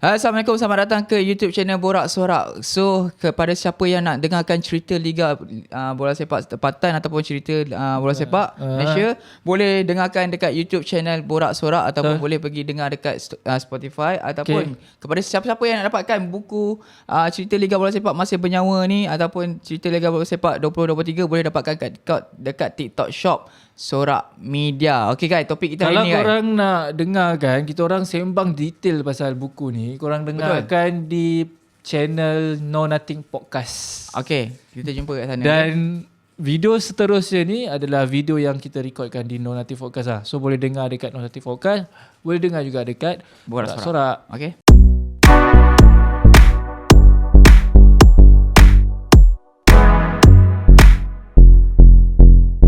Assalamualaikum, selamat datang ke YouTube channel Borak Sorak. So, kepada siapa yang nak dengarkan cerita Liga Bola Sepak Tempatan ataupun cerita Bola Sepak Malaysia, boleh dengarkan dekat YouTube channel Borak Sorak ataupun boleh pergi dengar dekat Spotify ataupun kepada siapa-siapa yang nak dapatkan buku cerita Liga Bola Sepak Masih Bernyawa ni ataupun cerita Liga Bola Sepak 2023 boleh dapatkan dekat TikTok Shop Sorak Media. Okey guys, topik kita hari ni. Kalau korang nak dengarkan kita orang sembang detail pasal buku ni, korang dengarkan di channel No Nothing Podcast. Okey, kita jumpa kat sana. Dan video seterusnya ni adalah video yang kita recordkan di No Nothing Podcast lah. So boleh dengar dekat No Nothing Podcast, boleh dengar juga dekat Borak Sorak. Okey.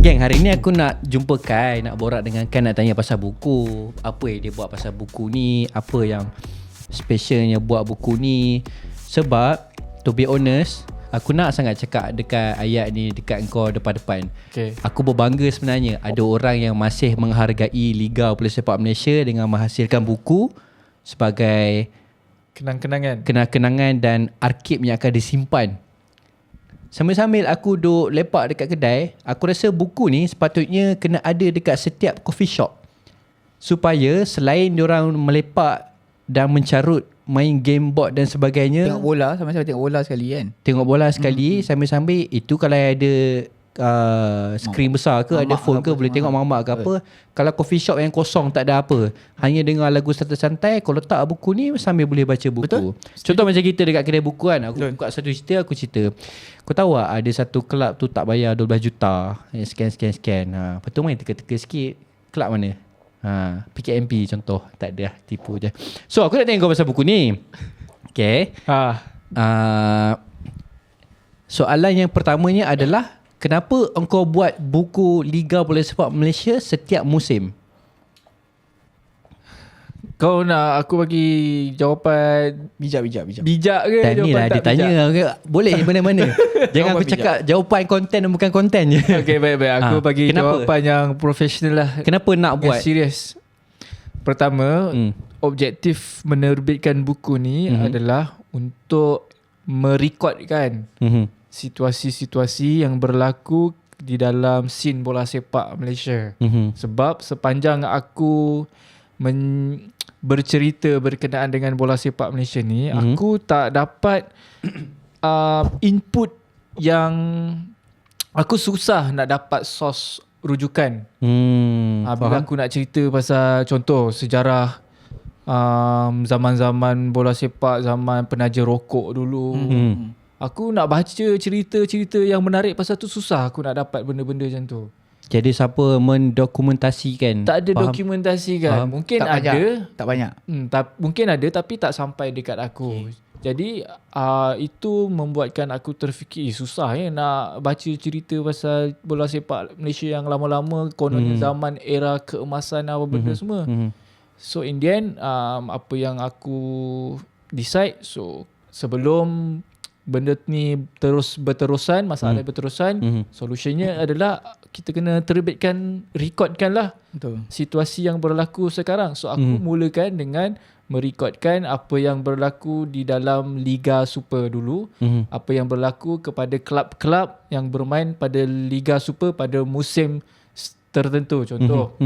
Geng, hari ni aku nak jumpa Kai, nak borak dengan Kai, nak tanya pasal buku. Apa yang dia buat pasal buku ni, apa yang specialnya buat buku ni. Sebab to be honest, aku nak sangat cakap dekat ayat ni, dekat kau depan-depan. Aku berbangga sebenarnya ada orang yang masih menghargai Liga Bola Sepak Malaysia dengan menghasilkan buku sebagai kenang-kenangan dan arsip yang akan disimpan. Sambil-sambil aku duk lepak dekat kedai, aku rasa buku ni sepatutnya kena ada dekat setiap coffee shop. Supaya selain diorang melepak dan mencarut main game board dan sebagainya, Tengok bola, sambil-sambil tengok bola sekali kan. Tengok bola sekali, sambil-sambil itu kalau ada skrin besar ke, ada phone ke, boleh tengok mak-mak ke apa. Kalau coffee shop yang kosong tak ada apa, hanya dengar lagu santai-santai, kau letak buku ni sambil boleh baca buku. Betul? Contoh macam kita dekat kedai buku kan, aku buka satu cerita, aku cerita, kau tahu tak ada satu kelab tu tak bayar 12 juta, scan. Lepas tu main teka-teka sikit, kelab mana? PKMP contoh, tak ada, tipu je. So aku nak tanya kau pasal buku ni. Okay. Soalan yang pertamanya adalah, kenapa engkau buat buku Liga Bola Sepak Malaysia setiap musim? Kau nak aku bagi jawapan Bijak. bijak ke? Dan ni lah dia tanya, boleh mana-mana. Jangan aku cakap jawapan konten dan bukan konten je. Okay, baik. Aku bagi jawapan yang profesional lah. Kenapa nak buat? Serius. Pertama, objektif menerbitkan buku ni adalah untuk merekodkan situasi-situasi yang berlaku di dalam scene bola sepak Malaysia. Sebab sepanjang aku bercerita berkenaan dengan bola sepak Malaysia ni, aku tak dapat input yang aku susah nak dapat source rujukan. Bila aku nak cerita pasal contoh sejarah zaman-zaman bola sepak, zaman penaja rokok dulu. Aku nak baca cerita-cerita yang menarik pasal tu susah aku nak dapat benda-benda macam tu. Jadi siapa mendokumentasikan? Tak ada dokumentasikan. Mungkin tak ada. Tak banyak. Mungkin ada tapi tak sampai dekat aku. Jadi itu membuatkan aku terfikir susah nak baca cerita pasal bola sepak Malaysia yang lama-lama, kononnya zaman era keemasan apa benda semua. So in the end apa yang aku decide, so sebelum benda ni terus berterusan, masalah berterusan, solutionnya adalah kita kena rekodkan lah situasi yang berlaku sekarang. So aku mulakan dengan merekodkan apa yang berlaku di dalam Liga Super dulu, apa yang berlaku kepada kelab-kelab yang bermain pada Liga Super pada musim tertentu. Contoh,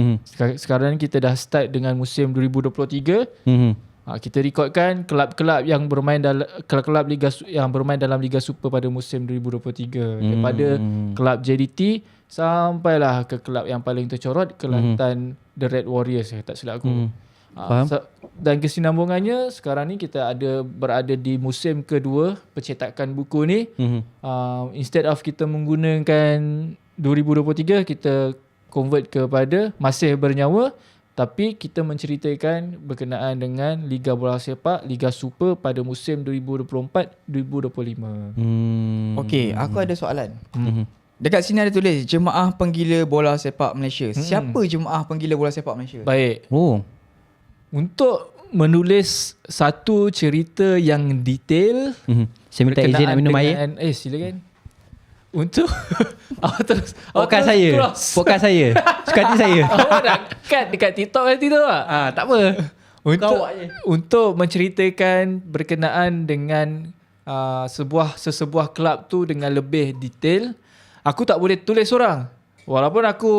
sekarang kita dah start dengan musim 2023. Kita rekodkan kelab-kelab yang bermain dalam kelab Liga yang bermain dalam Liga Super pada musim 2023, daripada kelab JDT sampailah ke kelab yang paling tercorot, Kelantan The Red Warriors, tak silap aku. Dan kesinambungannya sekarang ni kita berada di musim kedua pencetakan buku ni. Instead of kita menggunakan 2023, kita convert kepada Masih Bernyawa, tapi kita menceritakan berkenaan dengan Liga Bola Sepak, Liga Super pada musim 2024-2025. Okey, aku ada soalan. Dekat sini ada tulis Jemaah Penggila Bola Sepak Malaysia. Siapa Jemaah Penggila Bola Sepak Malaysia? Baik. Untuk menulis satu cerita yang detail, saya minta izin nak minum air. Silakan. Untuk Podcast saya Suka hati saya. Awak nak cut dekat TikTok nanti tu tak? Tak apa. Untuk menceritakan berkenaan dengan sesebuah kelab tu dengan lebih detail, aku tak boleh tulis seorang. Walaupun aku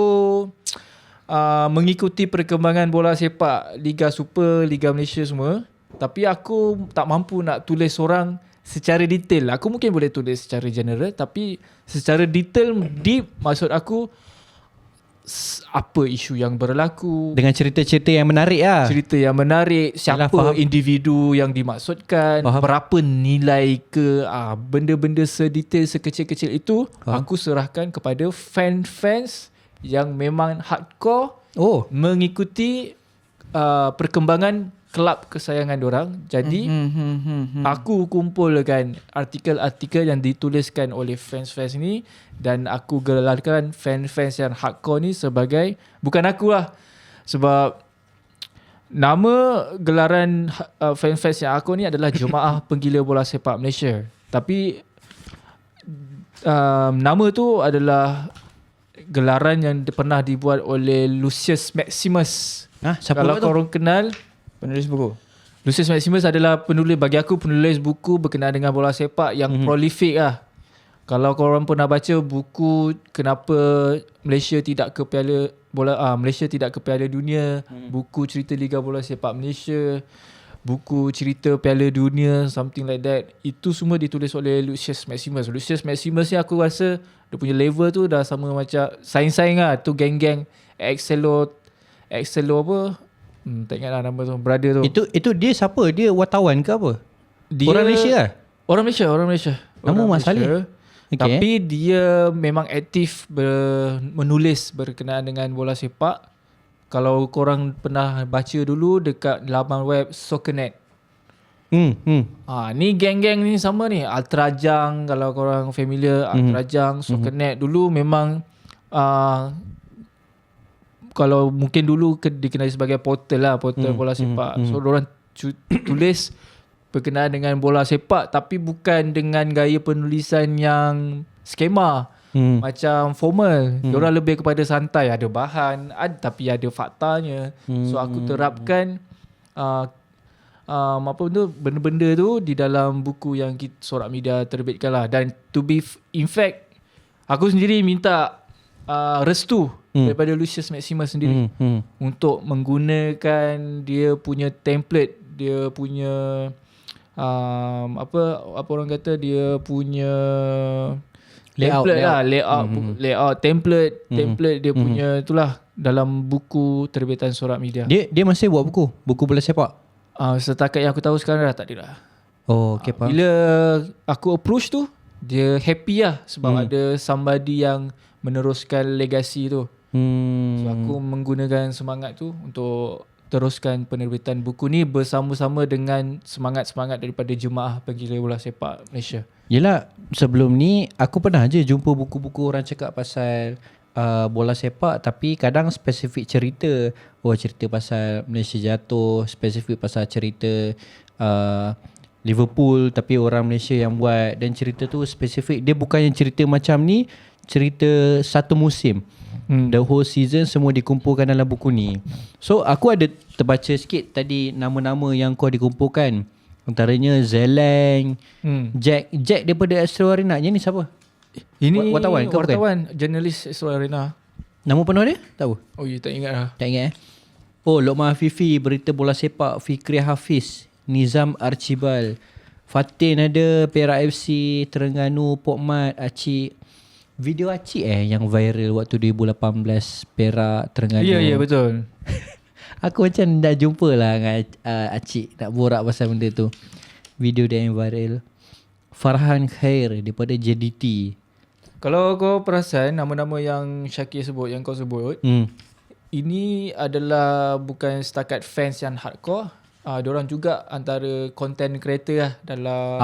mengikuti perkembangan bola sepak Liga Super, Liga Malaysia semua, tapi aku tak mampu nak tulis seorang secara detail. Aku mungkin boleh tulis secara general, tapi secara detail, deep, maksud aku apa isu yang berlaku, dengan cerita-cerita yang menarik lah. cerita yang menarik, siapa individu yang dimaksudkan, berapa nilai ke, benda-benda sedetail sekecil-kecil itu aku serahkan kepada fan-fans yang memang hardcore mengikuti perkembangan kelab kesayangan diorang. Jadi aku kumpulkan artikel-artikel yang dituliskan oleh fans-fans ni, dan aku gelarkan fan-fans yang hardcore ni sebagai, bukan akulah, sebab nama gelaran fan-fans yang aku ni adalah Jemaah Penggila Bola Sepak Malaysia. Tapi nama tu adalah gelaran yang pernah dibuat oleh Lucius Maximus. Kalau korang kenal, penulis buku. Lucius Maximus adalah penulis, bagi aku penulis buku berkenaan dengan bola sepak yang prolific lah. Kalau korang pernah baca buku Kenapa Malaysia tidak ke Piala Malaysia tidak ke Piala Dunia, buku cerita Liga Bola Sepak Malaysia, buku cerita Piala Dunia, something like that, itu semua ditulis oleh Lucius Maximus. Lucius Maximus ni aku rasa dia punya level tu dah sama macam saing-saing lah. Tu geng-geng Excelo apa, tak ingat lah nama tu, brother tu. Itu dia siapa? Dia wartawan ke apa? Orang Malaysia lah? Orang Malaysia. Nama Mat Saleh. Tapi dia memang aktif menulis berkenaan dengan bola sepak. Kalau korang pernah baca dulu dekat laman web Soccernet. Ni geng-geng ni sama ni. Ultrajang, kalau korang familiar, Ultrajang, Soccernet dulu memang kalau mungkin dulu dikenali sebagai portal lah, portal bola sepak. So diorang tulis berkenaan dengan bola sepak, tapi bukan dengan gaya penulisan yang skema, macam formal. Diorang lebih kepada santai, ada bahan, tapi ada faktanya. So aku terapkan benda-benda tu di dalam buku yang Sorak Media terbitkan lah. Dan in fact, aku sendiri minta restu daripada Lucius Maximus sendiri untuk menggunakan dia punya template, dia punya apa orang kata, dia punya layout template dia punya itulah dalam buku terbitan Sorak Media. Dia masih buat buku bola sepak? Setakat yang aku tahu sekarang dah tak ada lah. Okay, faham. Bila aku approach tu, dia happy lah sebab ada somebody yang meneruskan legasi tu. So aku menggunakan semangat tu untuk teruskan penerbitan buku ni bersama-sama dengan semangat-semangat daripada Jemaah Penggila Bola Sepak Malaysia. Yelah, sebelum ni aku pernah je jumpa buku-buku orang cakap pasal bola sepak, tapi kadang spesifik cerita. Cerita pasal Malaysia jatuh, spesifik pasal cerita Liverpool tapi orang Malaysia yang buat, dan cerita tu spesifik. Dia bukannya cerita macam ni, cerita satu musim. The whole season semua dikumpulkan dalam buku ni. So aku ada terbaca sikit tadi nama-nama yang kau dikumpulkan. Antaranya Zeleng, Jack daripada Astro Arena. Yang ni siapa? Ini wartawan, jurnalis Astro Arena. Nama penuh dia? Tahu? Tak ingat lah. Tak ingat Lokman Afifi, berita bola sepak, Fikri Hafiz, Nizam Archibald, Fatin ada, Perak FC, Terengganu, Pokmat, Acik. Video Acik yang viral waktu 2018 Perak Terengganu. Ya, betul. Aku macam dah jumpa lah dengan Acik nak borak pasal benda tu. Video dia yang viral. Farhan Khair daripada JDT. Kalau kau perasan nama-nama yang Syakir sebut, yang kau sebut, ini adalah bukan setakat fans yang hardcore. Diorang juga antara content creator lah dalam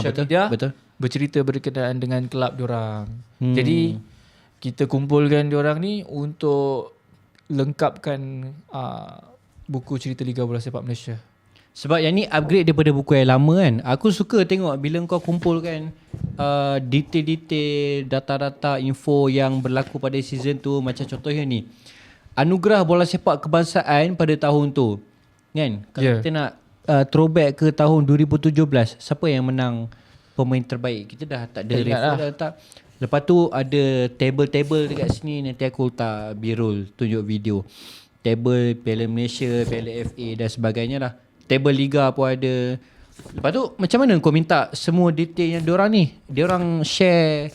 social media. Betul. Bercerita berkenaan dengan kelab diorang. Jadi kita kumpulkan diorang ni untuk lengkapkan buku cerita Liga Bola Sepak Malaysia. Sebab yang ni upgrade daripada buku yang lama kan. Aku suka tengok bila kau kumpulkan detail-detail, data-data, info yang berlaku pada season tu. Macam contohnya ni, Anugerah Bola Sepak Kebangsaan pada tahun tu. Kan? Kalau Yeah. kita nak throwback ke tahun 2017, siapa yang menang pemain terbaik? Kita dah tak ada Tak ingat refer lah. dah letak. Lepas tu ada table-table dekat sini, nanti aku letak B-roll tunjuk video. Table Piala Malaysia, Piala FA dan sebagainya lah. Table Liga pun ada. Lepas tu macam mana kau minta semua detail yang diorang ni? Diorang share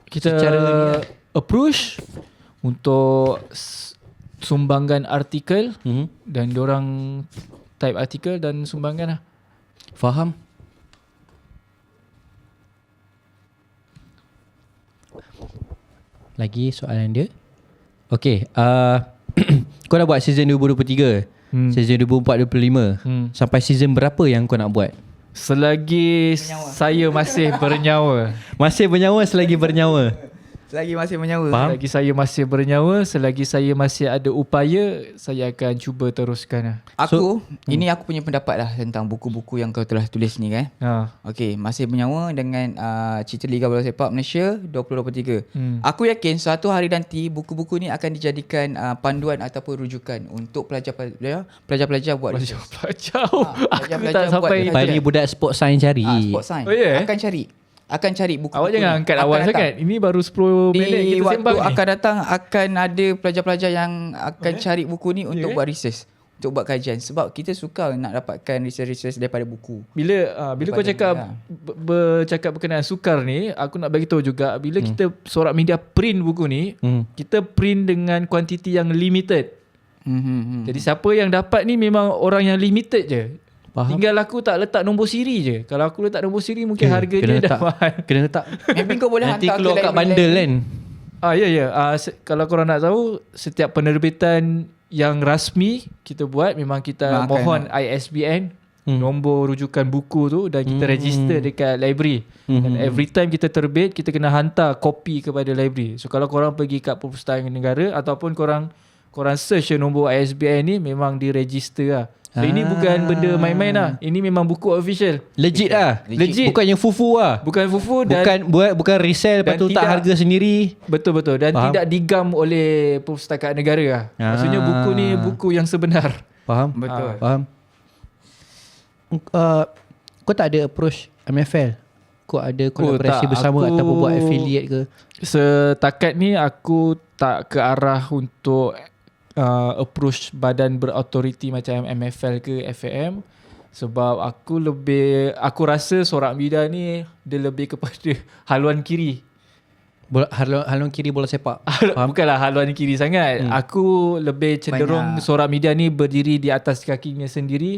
Kita secara ni lah. approach untuk sumbangkan artikel dan diorang type artikel dan sumbangkan lah. Faham? Lagi soalan dia. Okay, kau dah buat season 2023, season 2024-2025. Sampai season berapa yang kau nak buat? Selagi saya masih bernyawa. Masih bernyawa selagi bernyawa. Selagi masih menyawa. Faham? Selagi saya masih bernyawa, selagi saya masih ada upaya, saya akan cuba teruskan lah. Aku, ini aku punya pendapat lah tentang buku-buku yang kau telah tulis ni kan. Okey, masih menyawa dengan cerita Liga Bola Sepak Malaysia 2023. Aku yakin suatu hari nanti buku-buku ni akan dijadikan panduan ataupun rujukan untuk pelajar-pelajar buat research. Pelajar. Aku pelajar-pelajar tak sampai. buat Lepas ni budak sport science cari. Sport science. Oh, yeah? Akan cari buku. Awak jangan angkat awal sangat. Ini baru 10 minit Di kita waktu sembang ni. akan datang akan ada pelajar-pelajar yang akan cari buku ni untuk buat research, untuk buat kajian, sebab kita suka nak dapatkan research daripada buku. Bila kau cakap bercakap berkenaan sukar ni, aku nak bagi tahu juga bila kita Sorak Media print buku ni, kita print dengan kuantiti yang limited. Jadi siapa yang dapat ni memang orang yang limited je. Faham. Tinggal aku tak letak nombor siri je. Kalau aku letak nombor siri mungkin harga dia dah mahal. Kena letak. Maybe kau boleh Nanti hantar keluar ke kat library. bundle kan. Ya. Kalau korang nak tahu, setiap penerbitan yang rasmi kita buat, memang kita mohon ISBN, nombor rujukan buku tu, dan kita register dekat library. Dan every time kita terbit, kita kena hantar kopi kepada library. So kalau korang pergi kat Perpustakaan Negara ataupun korang search nombor ISBN ni, memang diregister lah. So ini bukan benda main-main lah. Ini memang buku official. Legit lah. Legit. Bukan yang fufu lah. Bukan fufu dan Bukan resell lepas dan tu tak tidak- harga sendiri. betul-betul dan Faham. tidak digam oleh Perpustakaan Negara lah. Maksudnya buku ni buku yang sebenar. Faham? Betul. Faham. Kau tak ada approach MFL? Kau ada kolaborasi tak. bersama Aku- ataupun buat affiliate ke? Setakat ni aku tak ke arah untuk approach badan berautoriti macam MFL ke FAM, sebab aku rasa Sorak Media ni dia lebih kepada haluan kiri. Haluan kiri bola sepak. Bukanlah haluan kiri sangat. Aku lebih cenderung Sorak Media ni berdiri di atas kakinya sendiri.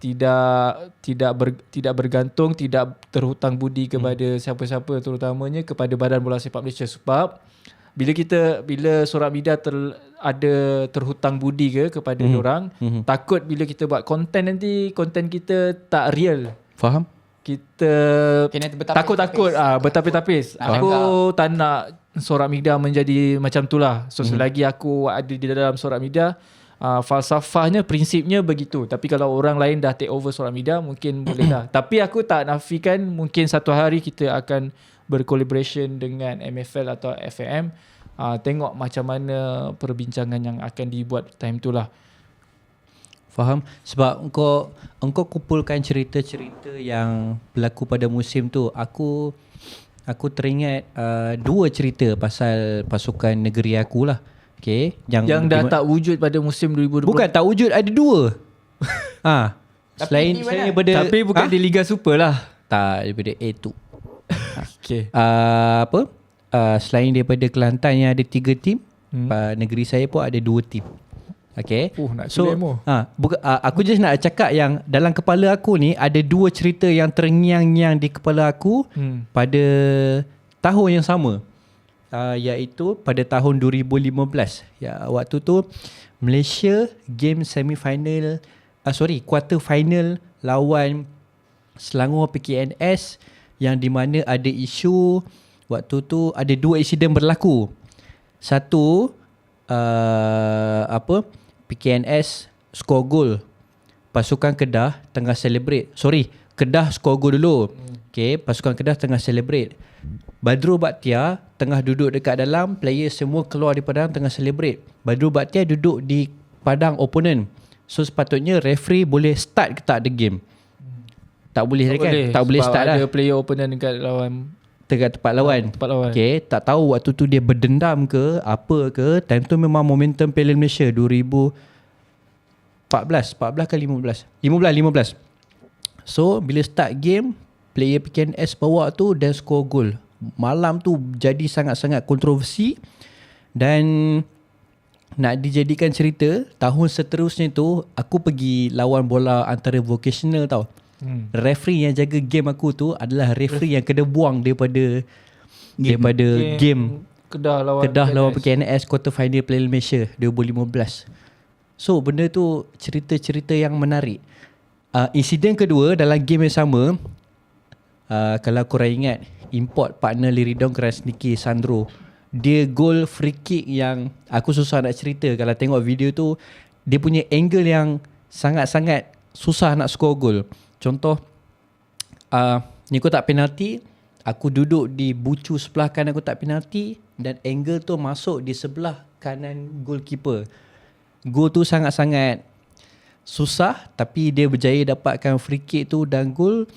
Tidak bergantung, tidak terhutang budi kepada siapa-siapa, terutamanya kepada Badan Bola Sepak Malaysia. Sebab bila Sorak Media terhutang budi kepada diorang, takut bila kita buat konten nanti konten kita tak real. Faham? Kita Kena bertapis-tapis. takut bertapis-tapis. Aku tak nak Sorak Media menjadi macam tu lah. So selagi aku ada di dalam Sorak Media, falsafahnya, prinsipnya begitu. Tapi kalau orang lain dah take over Sorak Media, mungkin boleh dah. Tapi aku tak nafikan mungkin satu hari kita akan bercollaboration dengan MFL atau FAM. Tengok macam mana perbincangan yang akan dibuat time tu lah. Faham? Sebab engkau kumpulkan cerita-cerita yang berlaku pada musim tu. Aku teringat dua cerita pasal pasukan negeri aku lah. Okay, Yang dah tak wujud pada musim 2020. Bukan tak wujud, ada dua. Selain daripada Tapi bukan di Liga Super lah. tak, daripada A2. Okay. Selain daripada Kelantan yang ada 3 tim, negeri saya pun ada 2 tim. Okay. Nak So demo. aku just nak cakap yang dalam kepala aku ni ada 2 cerita yang terngiang-ngiang di kepala aku pada tahun yang sama. Iaitu pada tahun 2015. Waktu tu Malaysia game semi-final, quarter final lawan Selangor PKNS, yang di mana ada isu waktu tu ada 2 insiden berlaku. Satu PKNS skor gol, pasukan Kedah tengah celebrate. Kedah skor gol dulu. Okay, pasukan Kedah tengah celebrate. Badrul Bhaktia tengah duduk dekat dalam, player semua keluar daripada dalam tengah celebrate. Badrul Bhaktia duduk di padang opponent. So sepatutnya referee boleh start ke tak the game. Tak boleh kan? Tak boleh sebab start ada lah. player opponent dekat lawan Dekat tempat lawan. tempat lawan. Okay, tak tahu waktu tu dia berdendam ke apa ke. Time tu memang momentum Piala Malaysia 2014 ke 15. So bila start game, player PKNS bawa tu dan score gol. Malam tu jadi sangat-sangat kontroversi. Dan nak dijadikan cerita, tahun seterusnya tu aku pergi lawan bola antara vocational tau. Referee yang jaga game aku tu adalah referee yang kena buang daripada game Kedah lawan PKNS quarter final Piala Malaysia 2015. So benda tu cerita-cerita yang menarik. Insiden kedua dalam game yang sama, kalau korang ingat, import partner Liridong Krasniki Sandro, dia gol free kick yang aku susah nak cerita. Kalau tengok video tu, dia punya angle yang sangat-sangat susah nak score gol. Contoh, ni kotak penalti, aku duduk di bucu sebelah kanan kotak penalti dan angle tu masuk di sebelah kanan goalkeeper. Gol tu sangat-sangat susah, tapi dia berjaya dapatkan free kick tu dan gol.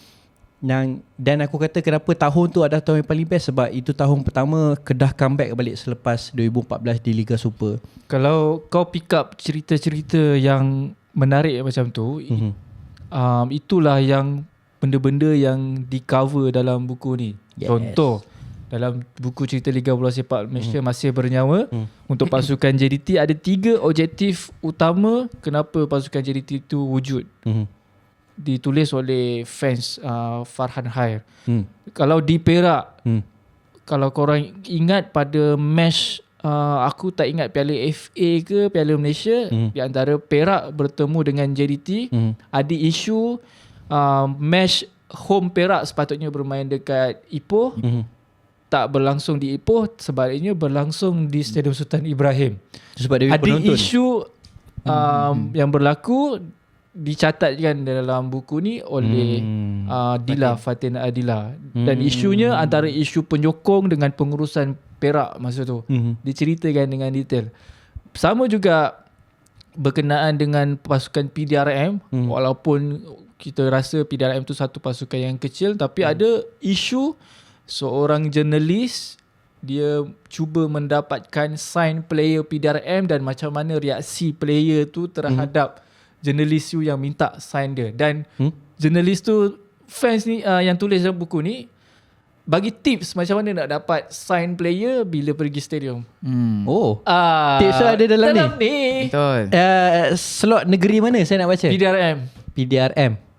Dan aku kata kenapa tahun tu adalah tahun yang paling best, sebab itu tahun pertama Kedah comeback balik selepas 2014 di Liga Super. Kalau kau pick up cerita-cerita yang menarik macam tu, itulah yang benda-benda yang di cover dalam buku ni. Yes. Contoh, dalam buku cerita Liga Bola Sepak Malaysia Masih Bernyawa, untuk pasukan JDT ada 3 objektif utama kenapa pasukan JDT itu wujud. Ditulis oleh fans Farhan Khair. Kalau di Perak, kalau korang ingat pada match, aku tak ingat Piala FA ke Piala Malaysia, di antara Perak bertemu dengan JDT, ada isu match home Perak sepatutnya bermain dekat Ipoh, tak berlangsung di Ipoh, sebaliknya berlangsung di Stadium Sultan Ibrahim. Sebab dia Ada penonton. isu yang berlaku, dicatatkan dalam buku ni oleh Dila Fatin Adila, dan isunya antara isu penyokong dengan pengurusan Perak masa tu. Diceritakan dengan detail. Sama juga berkenaan dengan pasukan PDRM, walaupun kita rasa PDRM tu satu pasukan yang kecil, tapi ada isu seorang jurnalis, dia cuba mendapatkan sign player PDRM dan macam mana reaksi player tu terhadap jurnalis tu yang minta sign dia. Dan jurnalis tu, fans ni yang tulis dalam buku ni bagi tips macam mana nak dapat sign player bila pergi stadium. Oh, tips tu ada dalam ni. Betul. Slot negeri mana saya nak baca? PDRM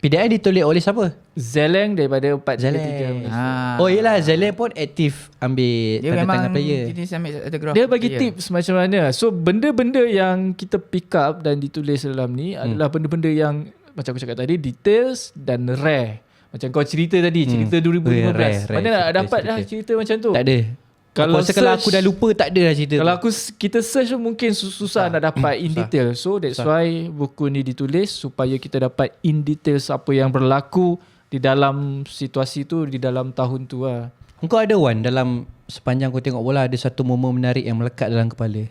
ditulis oleh siapa? Zeleng daripada 433. Zeleng. Oh yelah, Zeleng pun aktif ambil Dia tanda memang tangan player. Dia bagi tips macam mana. So benda-benda yang kita pick up dan ditulis dalam ni adalah benda-benda yang macam aku cakap tadi, details dan rare. Macam kau cerita tadi, cerita 2015. Rare, Mana nak cerita, dapat cerita. dah cerita macam tu? Tak ada. Kalau Kalau aku dah lupa, tak ada dah cerita. Kalau kita search mungkin susah nak dapat in detail. So that's why buku ni ditulis, supaya kita dapat in detail apa yang berlaku di dalam situasi tu, di dalam tahun tu lah. Engkau ada Wan, dalam sepanjang kau tengok bola, ada satu momen menarik yang melekat dalam kepala?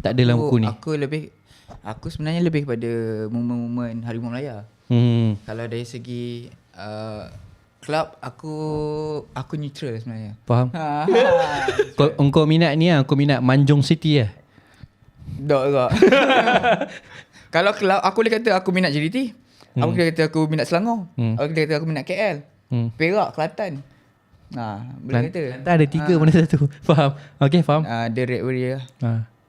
Tak ada dalam buku ni. Aku sebenarnya lebih kepada momen-momen Harimau Melaya. Kalau dari segi klub, aku neutral sebenarnya. Faham? Engkau minat ni lah, engkau minat Manjung City lah. Tak juga. Kalau klub, aku boleh kata aku minat JDT. Aku boleh kata aku minat Selangor. Aku boleh kata aku minat KL. Perak, Kelantan. Boleh kata. Kelantan ada 3 mana satu. Faham? Okay, faham. The Red Warrior.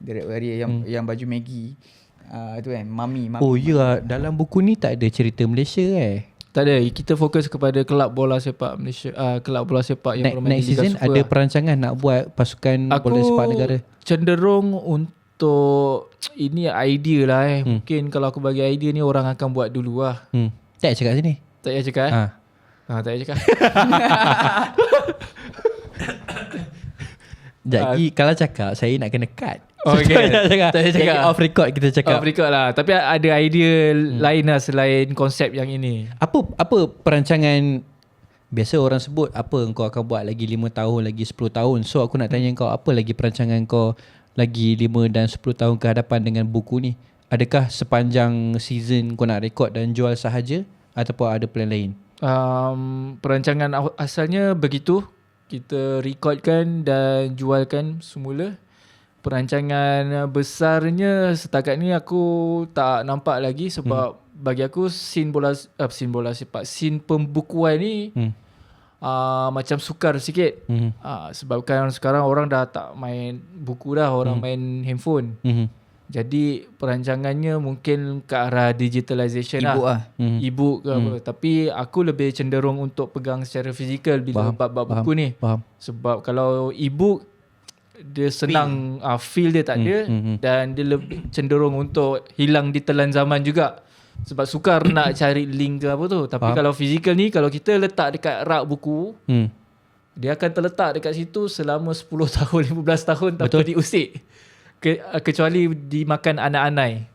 The Red Warrior yang baju Maggie. Itu kan, Mami. Oh ya, dalam buku ni tak ada cerita Malaysia Tak ada. Kita fokus kepada kelab bola sepak Malaysia, kelab bola sepak yang bermain next di Liga season Super ada lah. perancangan nak buat pasukan bola sepak negara. Cenderung untuk ini idea lah Mungkin kalau aku bagi idea ni, orang akan buat dulu lah. Tak payah cakap sini. Tak payah cakap tak payah cakap. Jadi kalau cakap, saya nak kena cut. Okay. Tak payah Tak payah cakap. Jadi off record kita cakap. Off record lah. Tapi ada idea lain lah selain konsep yang ini. Apa perancangan? Biasa orang sebut apa kau akan buat lagi 5 tahun, lagi 10 tahun. So aku nak tanya kau, apa lagi perancangan kau lagi 5 dan 10 tahun ke hadapan dengan buku ni? Adakah sepanjang season kau nak rekod dan jual sahaja ataupun ada plan lain? Perancangan asalnya begitu. Kita rekodkan dan jualkan semula. Perancangan besarnya setakat ni aku tak nampak lagi sebab bagi aku scene bola sepak, scene pembukuan ni macam sukar sikit. Sebab kan sekarang orang dah tak main buku dah, orang main handphone. Jadi perancangannya mungkin ke arah digitalization E-book lah. E-book ke apa. Tapi aku lebih cenderung untuk pegang secara fizikal bila bab-bab buku ni. Sebab kalau e-book dia senang feel dia tak ada dan dia lebih cenderung untuk hilang di telan zaman juga. Sebab sukar nak cari link ke apa tu. Tapi kalau fizikal ni, kalau kita letak dekat rak buku, dia akan terletak dekat situ selama 10 tahun, 15 tahun tanpa diusik. Kecuali dimakan anak-anai.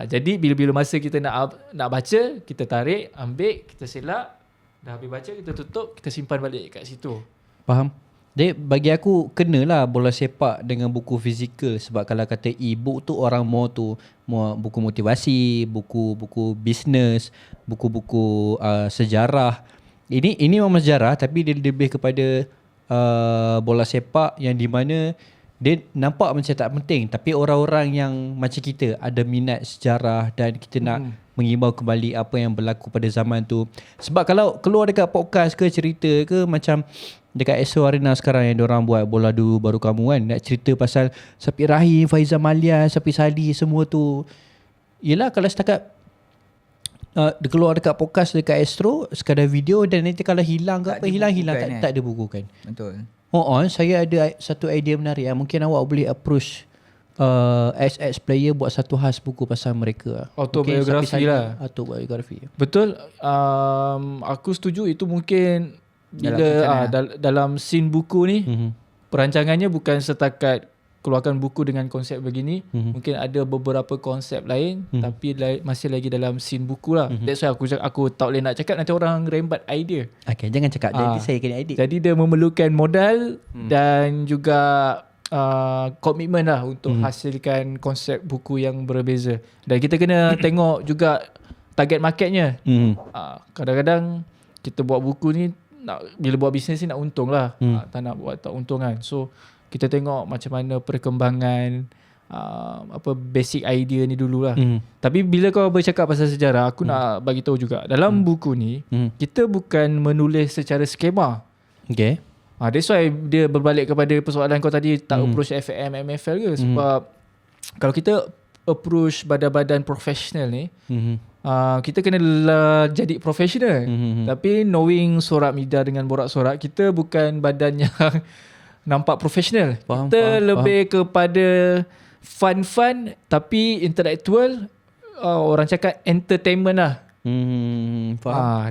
Jadi bila-bila masa kita nak baca, kita tarik, ambil, kita selak, dah habis baca, kita tutup, kita simpan balik kat situ. Faham? Jadi bagi aku kenalah bola sepak dengan buku fizikal. Sebab kalau kata e-book tu orang mau buku motivasi, buku bisnes, buku-buku sejarah. Ini memang sejarah tapi dia lebih kepada bola sepak yang di mana dia nampak macam tak penting, tapi orang-orang yang macam kita ada minat sejarah dan kita nak mengimbau kembali apa yang berlaku pada zaman tu. Sebab kalau keluar dekat podcast ke cerita ke macam dekat Astro Arena sekarang yang diorang buat bola dulu baru kamu kan, nak cerita pasal Sapi Rahim, Faizal Malian, Sapi Sali, semua tu. Yelah kalau setakat dia keluar dekat podcast dekat Astro sekadar video dan nanti kalau hilang ke apa, hilang tak ada buku kan. Betul. Saya ada satu idea menarik. Mungkin awak boleh approach XX player buat satu khas buku pasal mereka. Autobiografi lah. Autobiografi. Betul. Aku setuju itu mungkin bila dalam scene buku ni perancangannya bukan setakat keluarkan buku dengan konsep begini. Mungkin ada beberapa konsep lain tapi masih lagi dalam scene buku lah. That's why aku tak boleh nak cakap, nanti orang rembat idea. Okay, jangan cakap jadi saya kena edit. Jadi dia memerlukan modal dan juga komitmen lah untuk hasilkan konsep buku yang berbeza. Dan kita kena tengok juga target marketnya. Kadang-kadang kita buat buku ni bila buat bisnes ni nak untung lah. Tak nak buat tak untung kan. So kita tengok macam mana perkembangan basic idea ni dululah. Tapi bila kau bercakap pasal sejarah, aku nak bagi tahu juga dalam buku ni kita bukan menulis secara skema. Okay. That's why dia berbalik kepada persoalan kau tadi, tak approach FM, MFL ke. Sebab kalau kita approach badan-badan profesional ni, kita kena jadi profesional. Tapi knowing Sorak Media dengan Borak Sorak, kita bukan badan yang nampak profesional. Kita lebih kepada fun tapi intellectual. Orang cakap entertainment lah.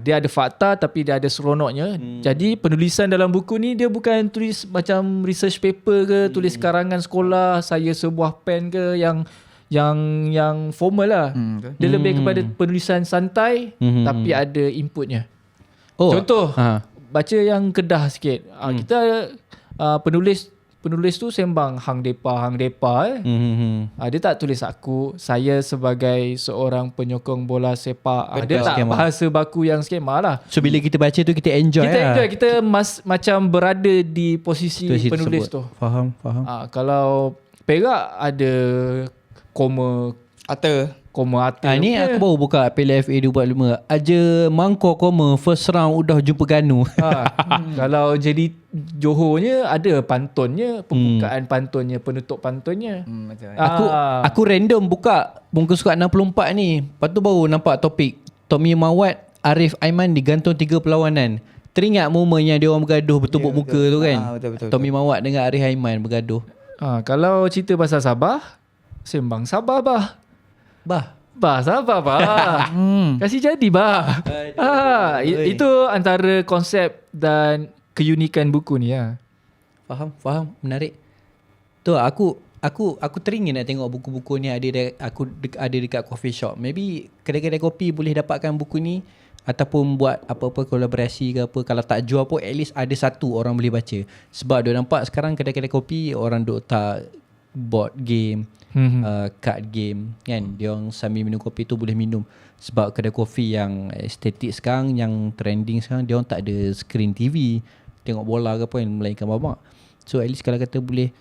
Dia ada fakta tapi dia ada seronoknya. Jadi penulisan dalam buku ni dia bukan tulis macam research paper ke, tulis karangan sekolah, saya sebuah pen ke yang formal lah. Dia lebih kepada penulisan santai tapi ada inputnya. Contoh baca yang Kedah sikit. Kita penulis tu sembang hang depa. Dia tak tulis saya sebagai seorang penyokong bola sepak. Dia tak skema. Bahasa baku yang skema lah. So bila kita baca tu kita enjoy. Kita macam berada di posisi penulis tu. Faham. Kalau Perak ada koma ata. Ni aku baru buka PLFA 245. Aja mangkok koma first round udah jumpa Ganu. Kalau jadi Johornya ada pantunnya, pembukaan pantunnya, penutup pantunnya. Betul. Aku random buka muka surat 64 ni. Lepas tu baru nampak topik Tommy Mawat, Arif Aiman digantung 3 perlawanan. Teringat momen yang dia orang bergaduh bertumbuk muka tu kan. Betul. Tommy Mawat dengan Arif Aiman bergaduh. Kalau cerita pasal Sabah, sembang Sabah Sabah kasih jadi itu antara konsep dan keunikan buku ni ya. Faham, menarik. Tu aku teringin nak tengok buku-buku ni ada dekat coffee shop. Maybe kedai-kedai kopi boleh dapatkan buku ni ataupun buat apa-apa kolaborasi ke apa. Kalau tak jual pun at least ada satu orang boleh baca. Sebab dia nampak sekarang kedai-kedai kopi orang duk tak board game, card game kan. Dia orang sambil minum kopi tu boleh minum. Sebab kedai kopi yang estetik sekarang, yang trending sekarang, dia orang tak ada screen TV tengok bola ke apa kan, melainkan mamak. So at least kalau kata boleh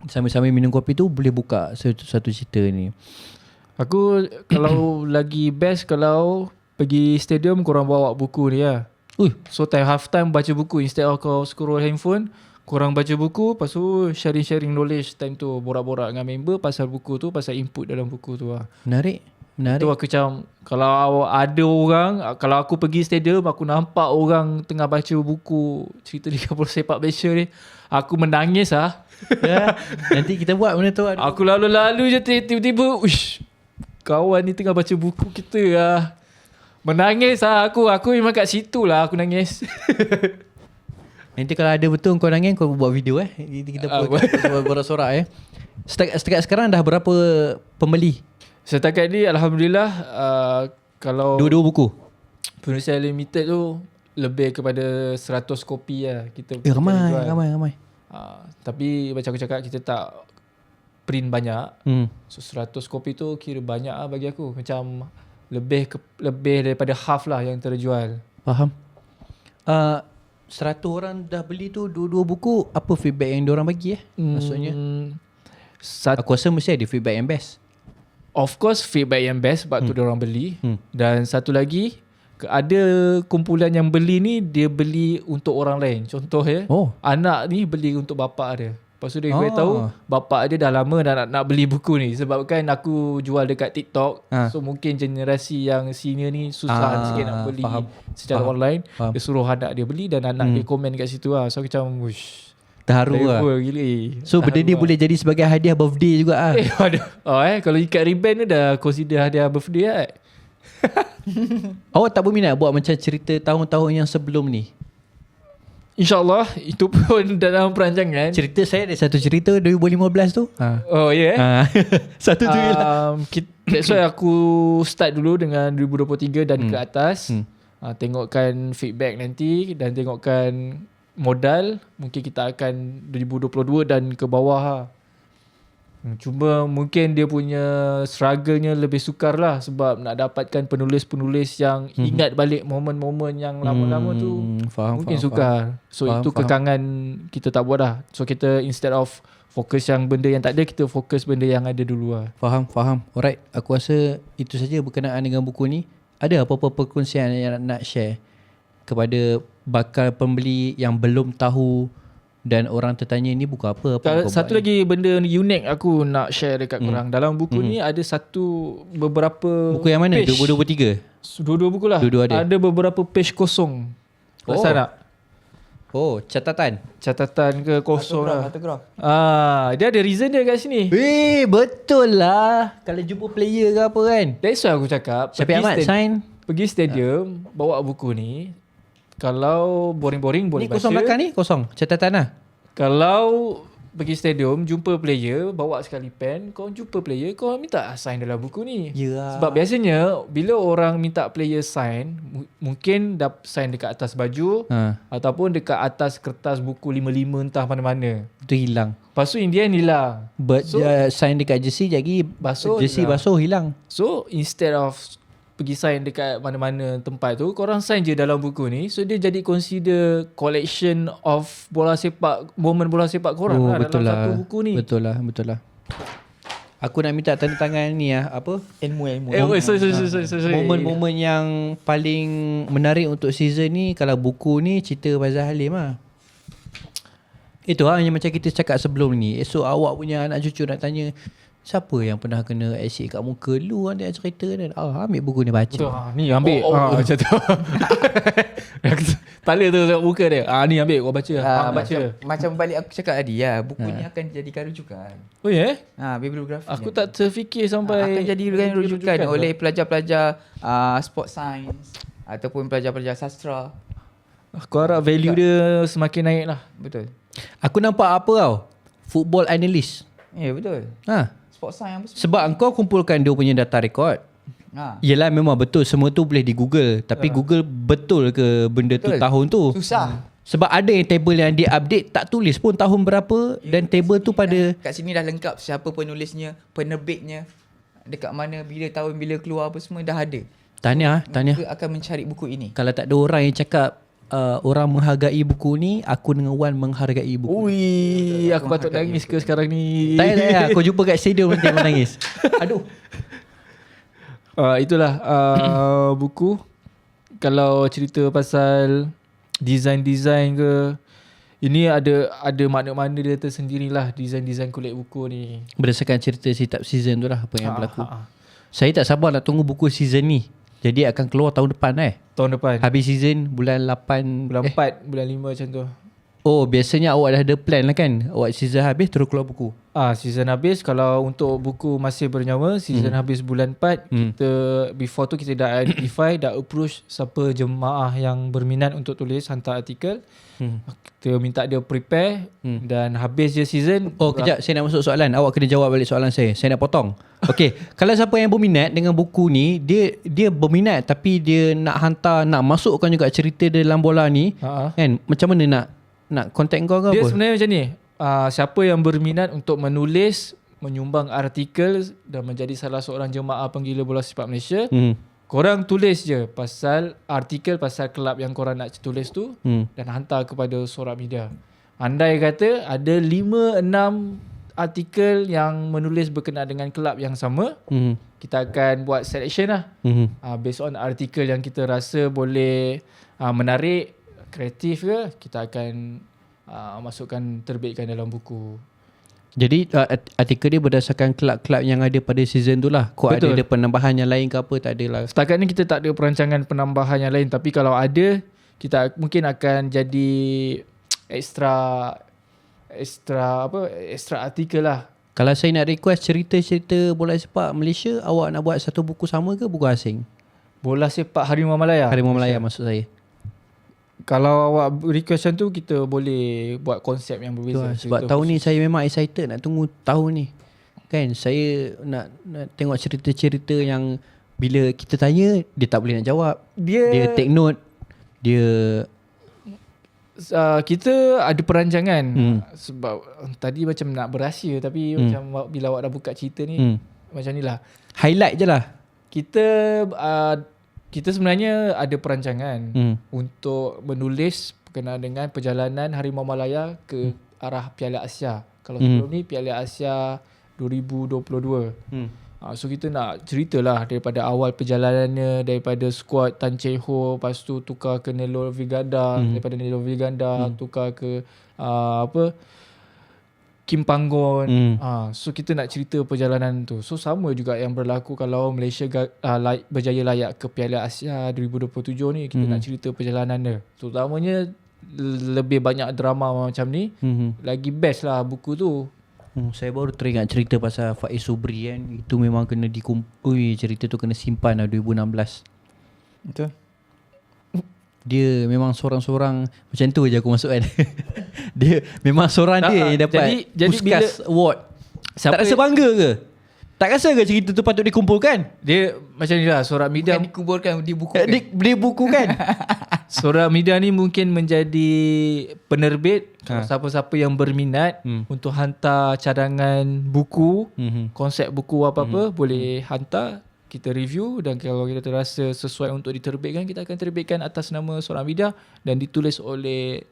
sambil-sambil minum kopi tu boleh buka satu cerita ni. Aku kalau lagi best kalau pergi stadium korang bawa buku ni lah. So time half time baca buku instead of kau scroll handphone, korang baca buku, lepas tu sharing knowledge time tu, borak-borak dengan member pasal buku tu, pasal input dalam buku tu lah. Menarik. Tu aku macam, kalau ada orang, kalau aku pergi stadium, aku nampak orang tengah baca buku cerita Liga Bola Sepak Malaysia ni, aku menangis lah. Ya, nanti kita buat benda tu. Aku lalu-lalu je tiba-tiba, uish, kawan ni tengah baca buku kita lah. Menangis lah aku memang kat situ lah aku nangis. Nanti kalau ada betul kau nangis, kau buat video kita buat borak-sorak Setakat sekarang dah berapa pembeli? Setakat ni Alhamdulillah, kalau Dua buku? Penulisan limited tu lebih kepada 100 kopi lah kita ramai. Tapi macam aku cakap, kita tak print banyak. So 100 kopi tu kira banyak lah bagi aku. Macam lebih daripada half lah yang terjual. Faham. 100 orang dah beli tu dua buku. Apa feedback yang diorang bagi maksudnya? Aku rasa mesti ada feedback yang best. Of course feedback yang best sebab tu diorang beli. Dan satu lagi, ada kumpulan yang beli ni, dia beli untuk orang lain. Contoh anak ni beli untuk bapak dia. Lepas tu dia tahu bapak dia dah lama dah nak beli buku ni. Sebab kan aku jual dekat TikTok. So mungkin generasi yang senior ni susah sikit nak beli secara online. Dia suruh anak dia beli dan anak dia komen kat situ lah. So aku macam wush, terharu lah. Gila. So benda ni boleh jadi sebagai hadiah birthday juga Kalau ikat ribbon tu dah consider hadiah birthday lah. Awak tak berminat buat macam cerita tahun-tahun yang sebelum ni? InsyaAllah itu pun dalam perancangan. Cerita saya ada satu cerita 2015 tu. Oh ya. Satu tu je lah. That's why aku start dulu dengan 2023 dan ke atas. Tengokkan feedback nanti dan tengokkan modal. Mungkin kita akan 2022 dan ke bawah lah. Cuma mungkin dia punya struggle-nya lebih sukar lah. Sebab nak dapatkan penulis-penulis yang ingat balik momen-momen yang lama-lama tu, mungkin sukar. So itu kekangan kita tak buat lah. So kita instead of fokus yang benda yang tak ada, kita fokus benda yang ada dulu lah. Faham. Alright, aku rasa itu saja berkenaan dengan buku ni. Ada apa-apa perkongsian yang nak share kepada bakal pembeli yang belum tahu dan orang tertanya ni buku apa satu lagi benda unik aku nak share dekat korang. Dalam buku ni ada beberapa buku yang mana? Page. 2023? Dua-dua buku lah. Dua-dua ada beberapa page kosong. Rasa tak? Catatan ke kosong lah. Dia ada reason dia kat sini. Betul lah. Kalau jumpa player ke apa kan. That's why aku cakap Syafiq Ahmad sign. Pergi stadium, bawa buku ni. Kalau boring-boring boleh baca. Ni kosong belakang ni? Kosong catatan lah. Kalau pergi stadium, jumpa player, bawa sekali pen, kau jumpa player, kau minta sign dalam buku ni. Sebab biasanya bila orang minta player sign, mungkin dah sign dekat atas baju ataupun dekat atas kertas buku 5-5 entah mana-mana. Itu hilang. Lepas tu in the end hilang. So, sign dekat jersey jadi jersey basuh hilang. So instead of pergi sign dekat mana-mana tempat tu, korang sign je dalam buku ni. So dia jadi consider collection of momen bola sepak korang dalam satu buku ni. Betul lah. Aku nak minta tanda tangan ni apa? Ilmu. Sorry. Momen-momen yang paling menarik untuk season ni, kalau buku ni cerita Faizal Halim lah. Itu lah yang macam kita cakap sebelum ni. Esok awak punya anak cucu nak tanya, siapa yang pernah kena acid kat muka lu dia cerita kan. Ambil buku ni baca. Ni ambil. Macam tu. Tala tu tengok muka dia. Ni ambil kau baca. Baca. Macam balik aku cakap tadi buku ni akan jadi rujukan. Oh ya? Bibliografi. Aku tak terfikir sampai akan jadi rujukan oleh pelajar-pelajar sport science ataupun pelajar-pelajar sastra. Aku harap value dia semakin naik lah. Betul. Aku nampak apa tau, football analyst. Ya betul. Sport science. Sebab engkau kumpulkan dia punya data rekod. Yelah memang betul semua tu boleh di Google. Tapi Google betul ke benda tu tahun tu? Sebab ada yang table yang dia update tak tulis pun tahun berapa dan table tu pada Kat sini dah lengkap siapa penulisnya, penerbitnya, dekat mana, bila tahun, bila keluar, apa semua dah ada. tahniah. Mereka akan mencari buku ini. Kalau tak ada orang yang cakap orang menghargai buku ni, aku dengan Wan menghargai buku. Ui, aku patut nangis ke sekarang ni? Tak payah, aku jumpa kat stadium nanti aku nangis. Aduh. Itulah buku. Kalau cerita pasal design ke, ini ada makna-makna dia tersendirilah, design kulit buku ni. Berdasarkan cerita setiap season tu lah apa yang berlaku. Saya tak sabar nak tunggu buku season ni. Jadi akan keluar tahun depan Tahun depan. Habis season bulan 8 Bulan 4, bulan 5 macam tu. Oh, biasanya awak dah ada plan lah kan. Awak season habis terus keluar buku. Season habis. Kalau untuk buku masih bernyawa, season habis bulan 4, kita before tu kita dah identify, dah approach siapa jemaah yang berminat untuk tulis, hantar artikel. Kita minta dia prepare dan habis je season. Oh, kejap, saya nak masuk soalan. Awak kena jawab balik soalan saya. Saya nak potong. Okey, kalau siapa yang berminat dengan buku ni, dia berminat tapi dia nak hantar, nak masukkan juga cerita dalam bola ni, kan? Macam mana nak contact kau ke dia apa? sebenarnya macam ni. Siapa yang berminat untuk menulis, menyumbang artikel dan menjadi salah seorang jemaah penggila bola sepak Malaysia, korang tulis je pasal artikel pasal kelab yang korang nak tulis tu dan hantar kepada Sorak Media. Andai kata ada 5-6 artikel yang menulis berkenaan dengan kelab yang sama, kita akan buat selection lah. Based on artikel yang kita rasa boleh menarik, kreatif ke, kita akan masukkan, terbitkan dalam buku. Jadi artikel dia berdasarkan kelab-kelab yang ada pada season tu lah. Kau Betul. ada penambahan yang lain ke apa? Tak ada lah. Setakat ni kita tak ada perancangan penambahan yang lain, tapi kalau ada, kita mungkin akan jadi extra artikel lah. Kalau saya nak request cerita-cerita bola sepak Malaysia, awak nak buat satu buku sama ke buku asing? Bola sepak Harimau Malaya. Harimau Malaya maksud saya. Kalau awak request macam tu, kita boleh buat konsep yang berbeza. Sebab tahun ni saya memang excited nak tunggu tahun ni. Kan saya nak tengok cerita-cerita yang bila kita tanya dia tak boleh nak jawab. Dia take note. Kita ada perancangan sebab tadi macam nak berahsia, tapi macam bila awak dah buka cerita ni macam ni lah. Highlight je lah. Kita sebenarnya ada perancangan untuk menulis berkenaan dengan perjalanan Harimau Malaya ke arah Piala Asia. Kalau sebelum ni Piala Asia 2022. So kita nak ceritalah daripada awal perjalanannya, daripada skuad Tan Cheng Ho, lepas tu tukar ke Nelo Viganda, daripada Nelo Viganda tukar ke Kim Panggon. So kita nak cerita perjalanan tu. So sama juga yang berlaku kalau Malaysia berjaya layak ke Piala Asia 2027 ni, kita nak cerita perjalanan dia. Terutamanya lebih banyak drama macam ni, lagi best lah buku tu. Saya baru teringat cerita pasal Faiz Subri kan. Itu memang kena cerita tu kena simpan lah 2016. Betul. Dia memang seorang-seorang macam tu je aku masuk kan. Dia memang seorang dia yang dapat Puskas Award. Tak rasa bangga ke? Tak rasa ke cerita tu patut dikumpulkan? Dia macam ni lah, Sorak Media Bukan dikumpulkan, dibukukan. Dia bukukan. Sorak Media ni mungkin menjadi penerbit. Siapa-siapa yang berminat untuk hantar cadangan buku, konsep buku apa-apa, boleh hantar. Kita review dan kalau kita terasa sesuai untuk diterbitkan, kita akan terbitkan atas nama Sorak Media dan ditulis oleh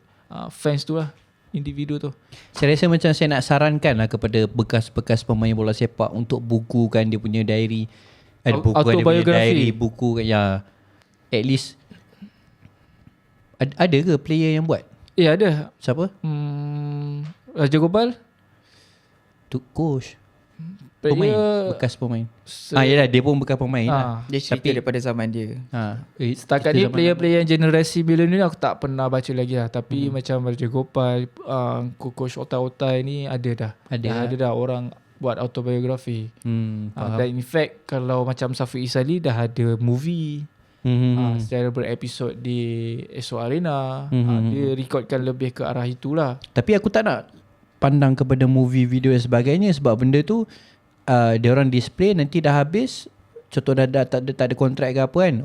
fans tu lah, individu tu. Saya rasa macam saya nak sarankan lah kepada bekas-bekas pemain bola sepak untuk bukukan dia punya diary. Autobiografi. Buku kan, ya. At least ada ke player yang buat? Ada. Siapa? Raja Gopal. Tu coach. Pemain, bekas pemain. Yalah, dia pun bekas pemain lah. Dia cerita daripada zaman dia. Setakat ni player-player generasi milenial ni aku tak pernah baca lagi lah. Tapi macam Raja Gopal, Coach Otai ni ada dah. Ada dah orang buat autobiografi. Dan in fact kalau macam Safi Isali dah ada movie secara berepisod di Esok Arena. Dia rekodkan lebih ke arah itulah. Tapi aku tak nak pandang kepada movie, video dan sebagainya sebab benda tu dia orang display nanti dah habis, contoh dah tak ada kontrak ke apa kan,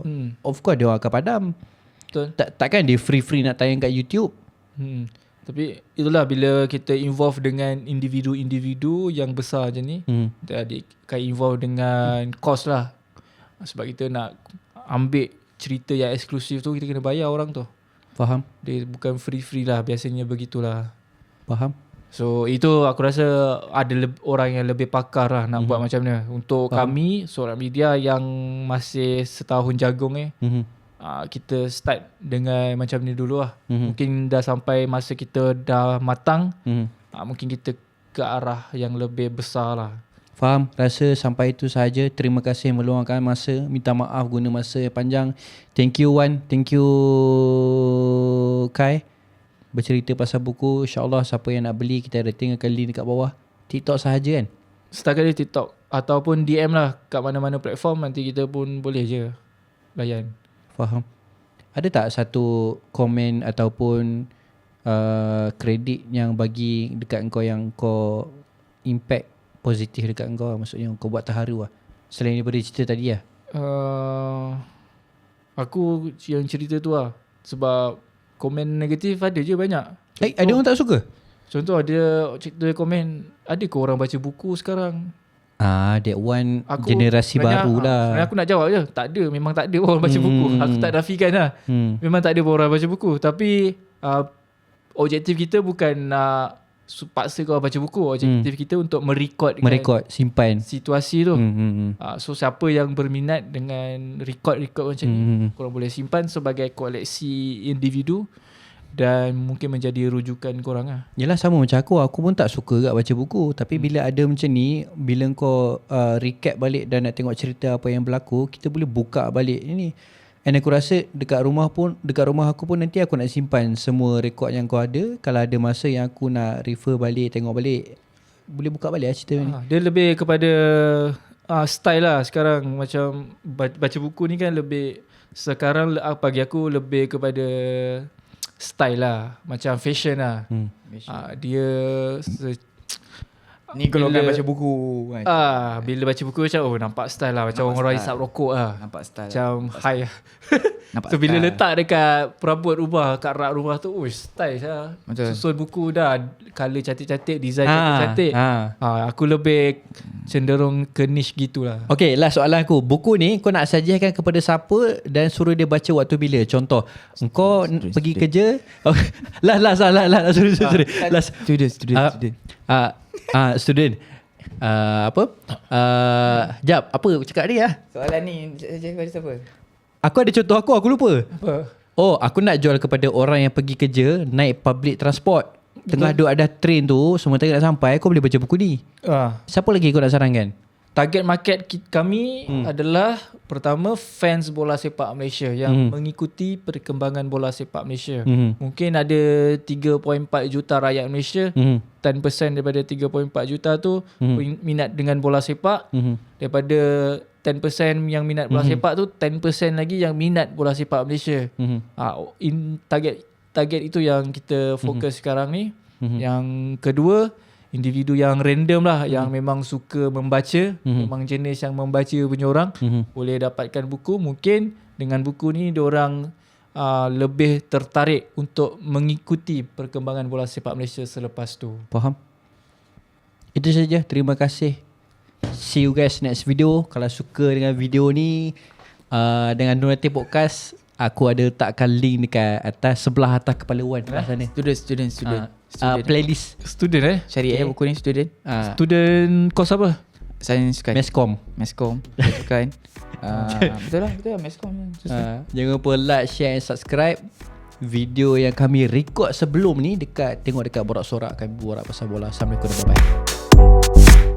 of course dia orang akan padam. Betul. Takkan dia free nak tayang kat YouTube. Tapi itulah bila kita involve dengan individu-individu yang besar je ni, kita akan involve dengan cost lah. Sebab kita nak ambil cerita yang eksklusif tu, kita kena bayar orang tu. Faham. Dia bukan free-free lah, biasanya begitulah. Faham. So itu aku rasa ada orang yang lebih pakar lah nak buat macam ni. Untuk kami seorang media yang masih setahun jagung kita start dengan macam ni dulu lah. Mungkin dah sampai masa kita dah matang, mungkin kita ke arah yang lebih besar lah. Faham. Rasa sampai itu sahaja. Terima kasih meluangkan masa. Minta maaf guna masa yang panjang. Thank you Wan. Thank you Kai. Bercerita pasal buku. InsyaAllah siapa yang nak beli, kita ada tinggalkan link dekat bawah. TikTok sahaja kan? Setakat dia TikTok. Ataupun DM lah kat mana-mana platform. Nanti kita pun boleh je layan. Faham. Ada tak satu komen ataupun kredit yang bagi dekat engkau yang kau impact positif dekat engkau, maksudnya kau buat terharu lah, selain daripada cerita tadi lah? Aku yang cerita tu lah. Sebab komen negatif ada je banyak. Ada orang tak suka? Contoh ada cerita komen, ada ke orang baca buku sekarang? That one generasi baru lah. Sebenarnya aku nak jawab je, tak ada, memang tak ada orang baca buku. Aku tak nafikan lah. Memang tak ada orang baca buku. Tapi objektif kita bukan nak paksa kau baca buku. Objektif kita untuk merekod simpan situasi tu. So siapa yang berminat dengan record macam ni, korang boleh simpan sebagai koleksi individu dan mungkin menjadi rujukan korang lah. Yelah, sama macam aku pun tak suka kat baca buku. Tapi bila ada macam ni, bila kau recap balik dan nak tengok cerita apa yang berlaku, kita boleh buka balik ini. And aku rasa dekat rumah aku pun nanti aku nak simpan semua rekod yang kau ada. Kalau ada masa yang aku nak refer balik, tengok balik, boleh buka balik lah cerita ni. Dia lebih kepada style lah sekarang. Macam baca buku ni kan lebih, sekarang bagi aku lebih kepada style lah. Macam fashion lah. Dia ni golongan baca buku kan. Bila baca buku macam nampak style lah. Macam orang hisap rokok lah. Nampak style. Macam high. Nampak So bila letak dekat perabot rumah, kat rak rumah tu, style lah. Susun buku dah, colour cantik-cantik, design cantik-cantik. Aku lebih cenderung ke niche gitulah. Okay, last soalan aku. Buku ni kau nak sajikan kepada siapa dan suruh dia baca waktu bila? Contoh, engkau pergi kerja. Sorry. Last Student. Student. Jap, apa cakap dia lah? Soalan ni kepada siapa? Aku ada contoh aku lupa. Apa? Aku nak jual kepada orang yang pergi kerja naik public transport. Tengah duduk ada train tu, semua tengah nak sampai, kau boleh baca buku ni. Siapa lagi kau nak sarankan? Target market kami adalah pertama fans bola sepak Malaysia yang mengikuti perkembangan bola sepak Malaysia. Mungkin ada 3.4 juta rakyat Malaysia, 10% daripada 3.4 juta tu minat dengan bola sepak. Daripada 10% yang minat bola sepak tu, 10% lagi yang minat bola sepak Malaysia. Target itu yang kita fokus sekarang ni. Yang kedua, individu yang random lah, yang memang suka membaca, memang jenis yang membaca punya orang, boleh dapatkan buku. Mungkin dengan buku ni diorang lebih tertarik untuk mengikuti perkembangan bola sepak Malaysia selepas tu. Faham? Itu saja. Terima kasih. See you guys next video. Kalau suka dengan video ni, dengan Nurati Podcast, aku ada letakkan link dekat atas, sebelah atas kepala Wan sana. Student. Playlist Student Cari buku ni student. Student kos apa? Sains kan. Meskom. Kan. Betul lah Meskom. Jangan lupa like, share and subscribe. Video yang kami record sebelum ni tengok dekat Borak Sorak, kami borak pasal bola. Assalamualaikum, bye bye.